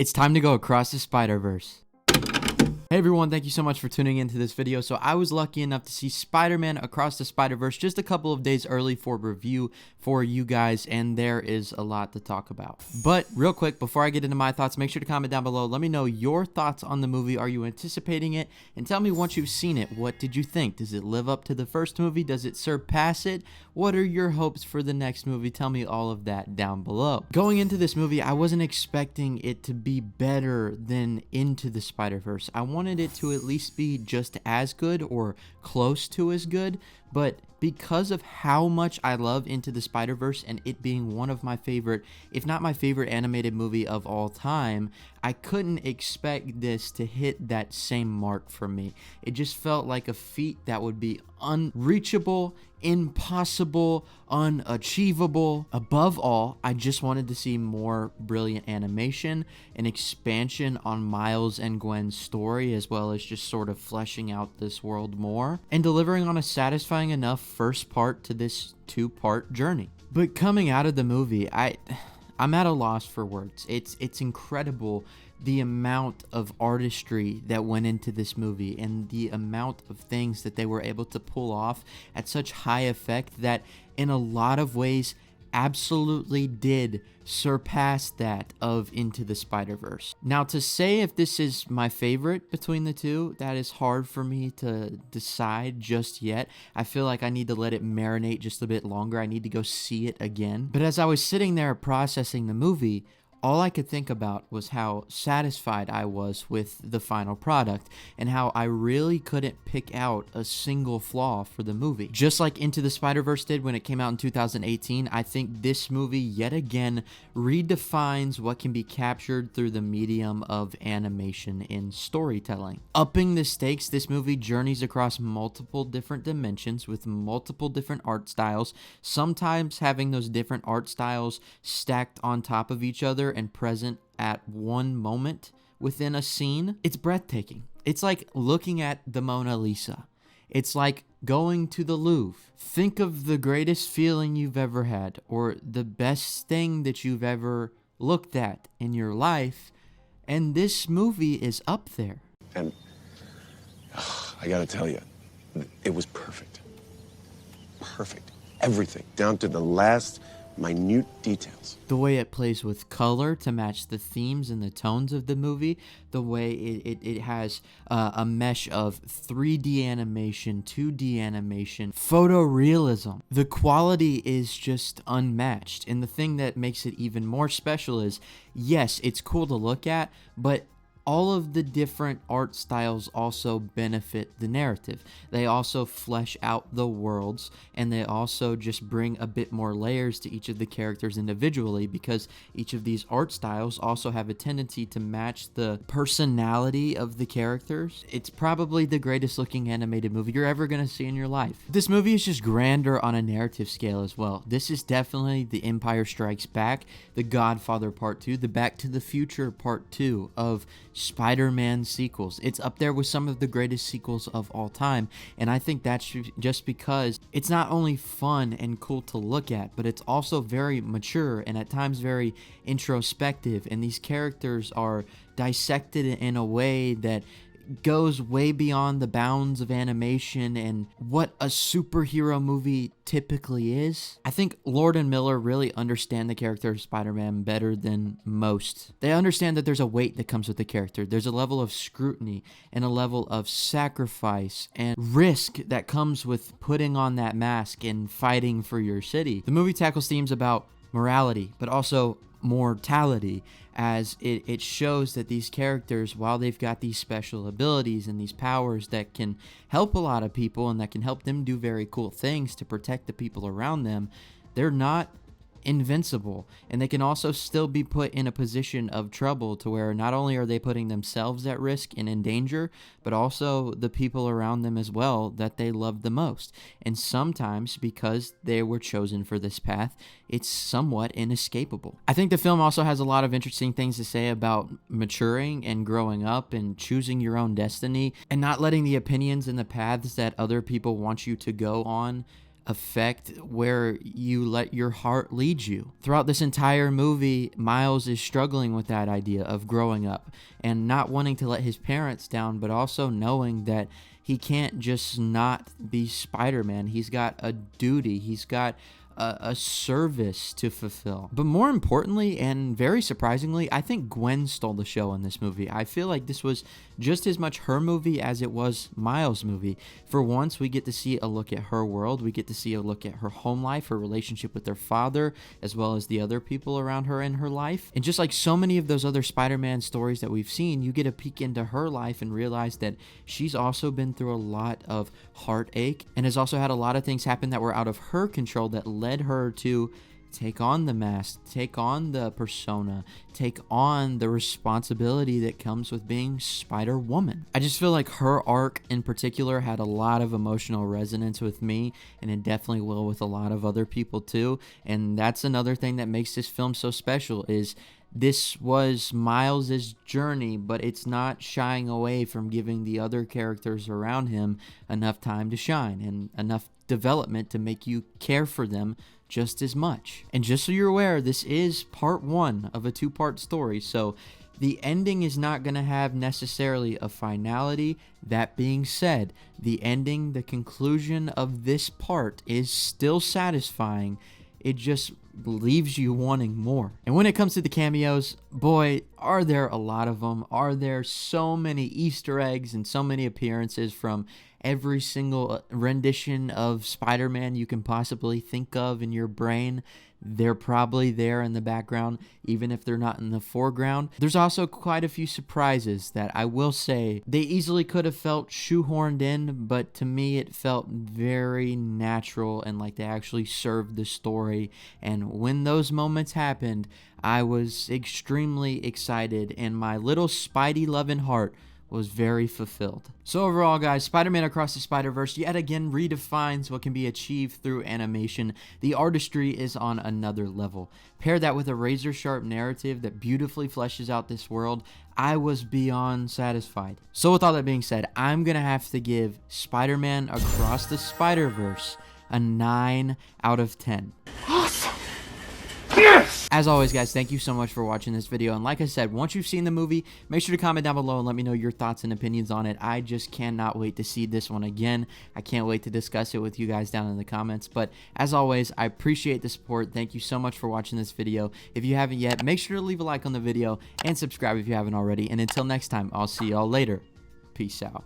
It's time to go across the Spider-Verse. Hey everyone, thank you so much for tuning into this video. So I was lucky enough to see Spider-Man Across the Spider-Verse just a couple of days early for review for you guys, and there is a lot to talk about. But real quick, before I get into my thoughts, make sure to comment down below. Let me know your thoughts on the movie. Are you anticipating it? And tell me once you've seen it, what did you think? Does it live up to the first movie? Does it surpass it? What are your hopes for the next movie? Tell me all of that down below. Going into this movie, I wasn't expecting it to be better than Into the Spider-Verse. I wanted it to at least be just as good or close to as good, but because of how much I love Into the Spider-Verse and it being one of my favorite, if not my favorite animated movie of all time, I couldn't expect this to hit that same mark for me. It just felt like a feat that would be unreachable, impossible, unachievable. Above all, I just wanted to see more brilliant animation, an expansion on Miles and Gwen's story, as well as just sort of fleshing out this world more, and delivering on a satisfying enough first part to this two-part journey. But coming out of the movie, I'm at a loss for words. It's incredible the amount of artistry that went into this movie and the amount of things that they were able to pull off at such high effect that in a lot of ways absolutely did surpass that of Into the Spider-Verse. Now, to say if this is my favorite between the two, that is hard for me to decide just yet. I feel like I need to let it marinate just a bit longer. I need to go see it again. But as I was sitting there processing the movie, all I could think about was how satisfied I was with the final product and how I really couldn't pick out a single flaw for the movie. Just like Into the Spider-Verse did when it came out in 2018, I think this movie yet again redefines what can be captured through the medium of animation in storytelling. Upping the stakes, this movie journeys across multiple different dimensions with multiple different art styles, sometimes having those different art styles stacked on top of each other and present at one moment within a scene. It's breathtaking. It's like looking at the Mona Lisa. It's like going to the Louvre. Think of the greatest feeling you've ever had or the best thing that you've ever looked at in your life, and this movie is up there. And I gotta tell you, it was perfect. Perfect. Everything, down to the last minute details. The way it plays with color to match the themes and the tones of the movie, the way it has a mesh of 3D animation, 2D animation, photorealism. The quality is just unmatched. And the thing that makes it even more special is, yes, it's cool to look at, but all of the different art styles also benefit the narrative. They also flesh out the worlds, and they also just bring a bit more layers to each of the characters individually, because each of these art styles also have a tendency to match the personality of the characters. It's probably the greatest looking animated movie you're ever going to see in your life. This movie is just grander on a narrative scale as well. This is definitely The Empire Strikes Back, The Godfather Part 2, The Back to the Future Part 2 of Spider-Man sequels. It's up there with some of the greatest sequels of all time, and I think that's just because it's not only fun and cool to look at, but it's also very mature and at times very introspective, and these characters are dissected in a way that goes way beyond the bounds of animation and what a superhero movie typically is. I think Lord and Miller really understand the character of Spider-Man better than most. They understand that there's a weight that comes with the character. There's a level of scrutiny and a level of sacrifice and risk that comes with putting on that mask and fighting for your city. The movie tackles themes about morality, but also mortality, as it shows that these characters, while they've got these special abilities and these powers that can help a lot of people and that can help them do very cool things to protect the people around them, they're not invincible, and they can also still be put in a position of trouble to where not only are they putting themselves at risk and in danger, but also the people around them as well that they love the most. And sometimes, because they were chosen for this path, it's somewhat inescapable. I think the film also has a lot of interesting things to say about maturing and growing up and choosing your own destiny and not letting the opinions and the paths that other people want you to go on effect where you let your heart lead you. Throughout this entire movie, Miles is struggling with that idea of growing up and not wanting to let his parents down, but also knowing that he can't just not be Spider-Man. He's got a duty. He's got a service to fulfill. But more importantly, and very surprisingly, I think Gwen stole the show in this movie. I feel like this was just as much her movie as it was Miles' movie. For once, we get to see a look at her world. We get to see a look at her home life, her relationship with her father, as well as the other people around her in her life. And just like so many of those other Spider-Man stories that we've seen, you get a peek into her life and realize that she's also been through a lot of heartache and has also had a lot of things happen that were out of her control that led her to take on the mask, take on the persona, take on the responsibility that comes with being Spider-Woman. I just feel like her arc in particular had a lot of emotional resonance with me, and it definitely will with a lot of other people too. And that's another thing that makes this film so special, is this was Miles's journey, but it's not shying away from giving the other characters around him enough time to shine and enough development to make you care for them just as much. And just so you're aware, this is part one of a two-part story, so the ending is not going to have necessarily a finality. That being said, the ending, the conclusion of this part is still satisfying. It just leaves you wanting more. And when it comes to the cameos, boy, are there a lot of them. Are there so many Easter eggs and so many appearances from every single rendition of Spider-Man you can possibly think of in your brain. They're probably there in the background, even if they're not in the foreground. There's also quite a few surprises that I will say they easily could have felt shoehorned in, but to me it felt very natural and like they actually served the story. And when those moments happened, I was extremely excited and my little Spidey loving heart was very fulfilled. So overall, guys, Spider-Man Across the Spider-Verse yet again redefines what can be achieved through animation. The artistry is on another level. Pair that with a razor-sharp narrative that beautifully fleshes out this world, I was beyond satisfied. So with all that being said, I'm gonna have to give Spider-Man Across the Spider-Verse a 9 out of 10. Awesome! Yes! As always, guys, thank you so much for watching this video. And like I said, once you've seen the movie, make sure to comment down below and let me know your thoughts and opinions on it. I just cannot wait to see this one again. I can't wait to discuss it with you guys down in the comments. But as always, I appreciate the support. Thank you so much for watching this video. If you haven't yet, make sure to leave a like on the video and subscribe if you haven't already. And until next time, I'll see y'all later. Peace out.